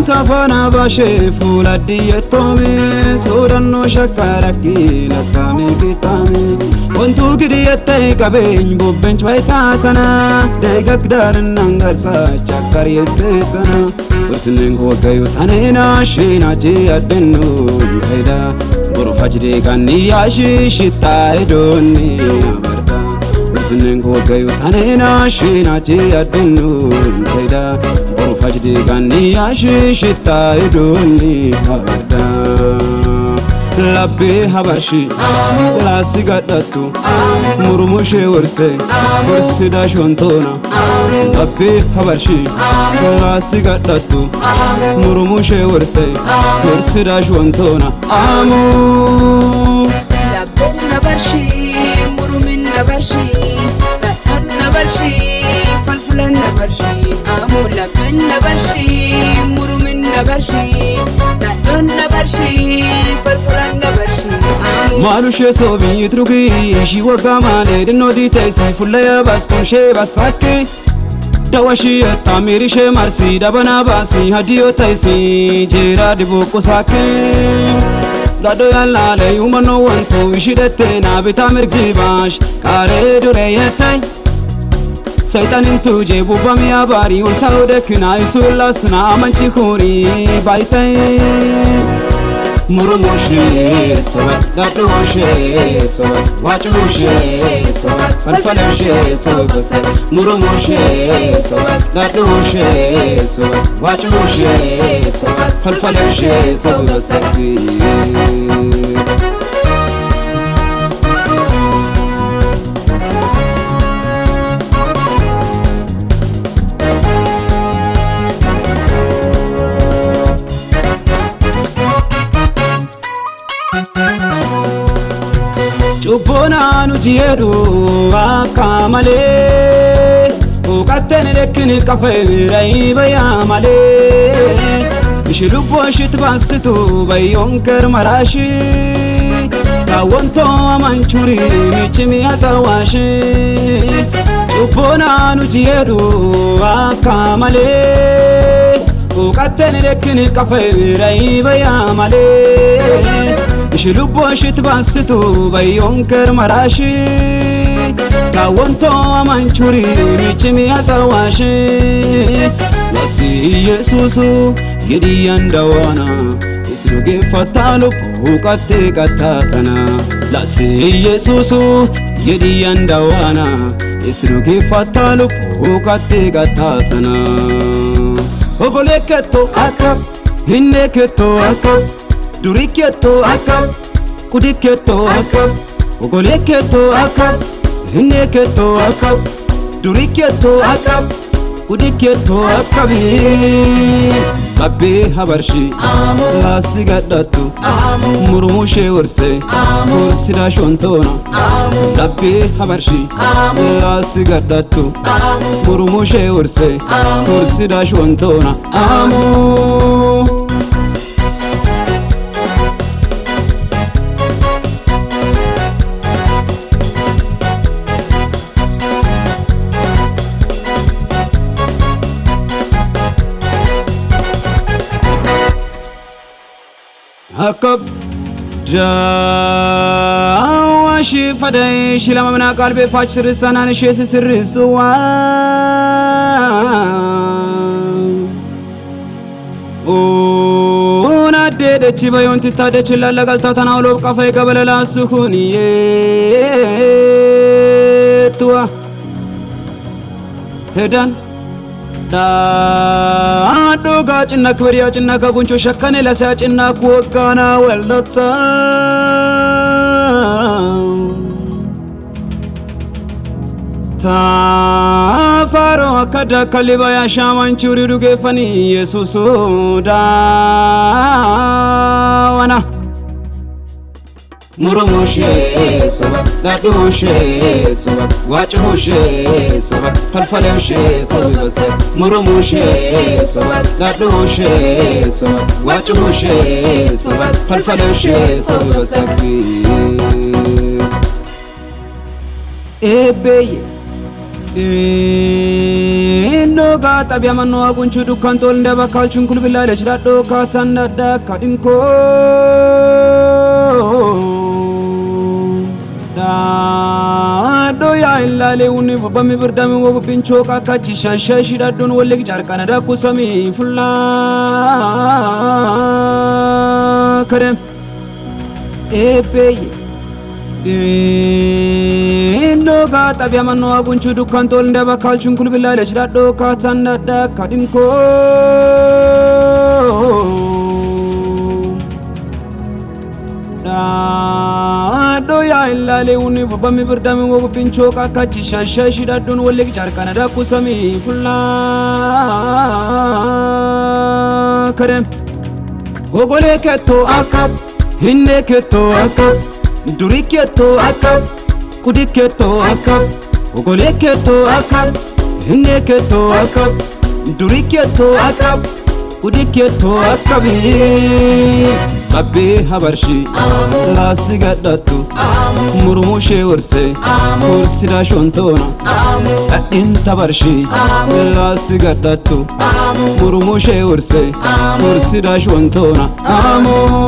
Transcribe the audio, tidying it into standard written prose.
Tafana bashe fula diyetomi Sudanno shakaraki la sami kitami Wantu gidiyete kabeny bobbench baytatana Degak darin nangarsa chakar yetetana Ursinen kogayu tanena shina ji adenu Kaida buru fajri kanni yashi shita edoni abarda Ursinen kogayu tanena shina ji adenu Kaida fajdi ganni yashi shita iduni habarda labbe habarshi la sigadatu murmushe warse warsida shontona labbe habarshi la sigadatu murmushe warse warsida shontona amu labbe nabarshi murumin nabarshi nabarshi falfulan nabarshi لبن نبرشي مرومن نبرشي دادون نبرشي فرفران نبرشي مالوشي صوبي يتركي شي وقامالي دنو دي تيسي فليا بس كون شي بساكي دواشي التاميري شي مرسي دبنا باسي هديو تيسي جيرا دي بوكو ساكي دادو يالا لي ومنو وانتو يشيدتنا بتامير جيباش كاري دوريتاي سيطان انتو جيبو باميا باري ورساودكنا يسولاسنا منشي خوري بايتاي مرموشي سوات دادوشي سوات واجوشي سوات فلفلوشي سوبسي مرموشي سوات دادوشي سوات واجوشي سوات فلفلوشي سوبسي Chubona nujiyedu akamale Ukatene dekini kafeira ibaya male Bishilubo shitbasitu bayonker marashi Kawonto amanchuri michimi asawashi Chubona nujiyedu akamale Ukatene dekini kafeira ibaya male Bishilubo shitbasitu bayonker marashi Kawonto amanchuri michimi asawashi Wasi Yesusu yedi yandawana Isluge fatalu pukate katatana Lasi Yesusu yedi yandawana Isluge fatalu pukate katatana Ogoleketo akap hinneketo akap Duriketo akap, kudiketo akap, ogoleketo akap, hinneketo akap, duriketo akap, kudiketo akabi. Labbe habarshi, la sigadatu, murmushe warse, warsida shontona. Labbe habarshi, la sigadatu, murmushe warse, warsida shontona. Amu. أكب جاواشي فدايش لما منا قلبي فاجر السنان شيس سر السوا وناديدتش بيون تتادتش للقلتا تناولو بقفاي قبل لا سكونيتوا هدان Doga cinna kwariya cinna kabuncho shakkane lasa cinna kuwakana wallata Faro akada kaliba ya shaman churi rugefani Yesusu dawana Murumoshe soba dadoshe soba wachoshe soba halfaloshe soba base Murumoshe soba dadoshe soba wachoshe soba halfaloshe soba base Ebeye no gata bia mano agunchu dukan tol ndeba kalchun kul bilale chraddo katanda da kadinko da do ya illale uni babami birdami wo pincho ka kachi shashi da don wolle jarkana da kusami fulla karem ebeye no gata bia mano agunchu dukan tol ndeba kalchun kul bilale chraddo katanda da kadinko da do ya illale uni babami birdami wo pincho ka kachi shashi da don wolle jarkana da kusami fulla karem gogole ketto akap hinne ketto akap duriketo akap kudiketo akap ogoleketo akap hinneketo akap duriketo akap kudiketo akap Abbe habarshi lasigadatu murmushe urse ursida shontona adin tabarshi lasigadatu murmushe urse ursida shontona amo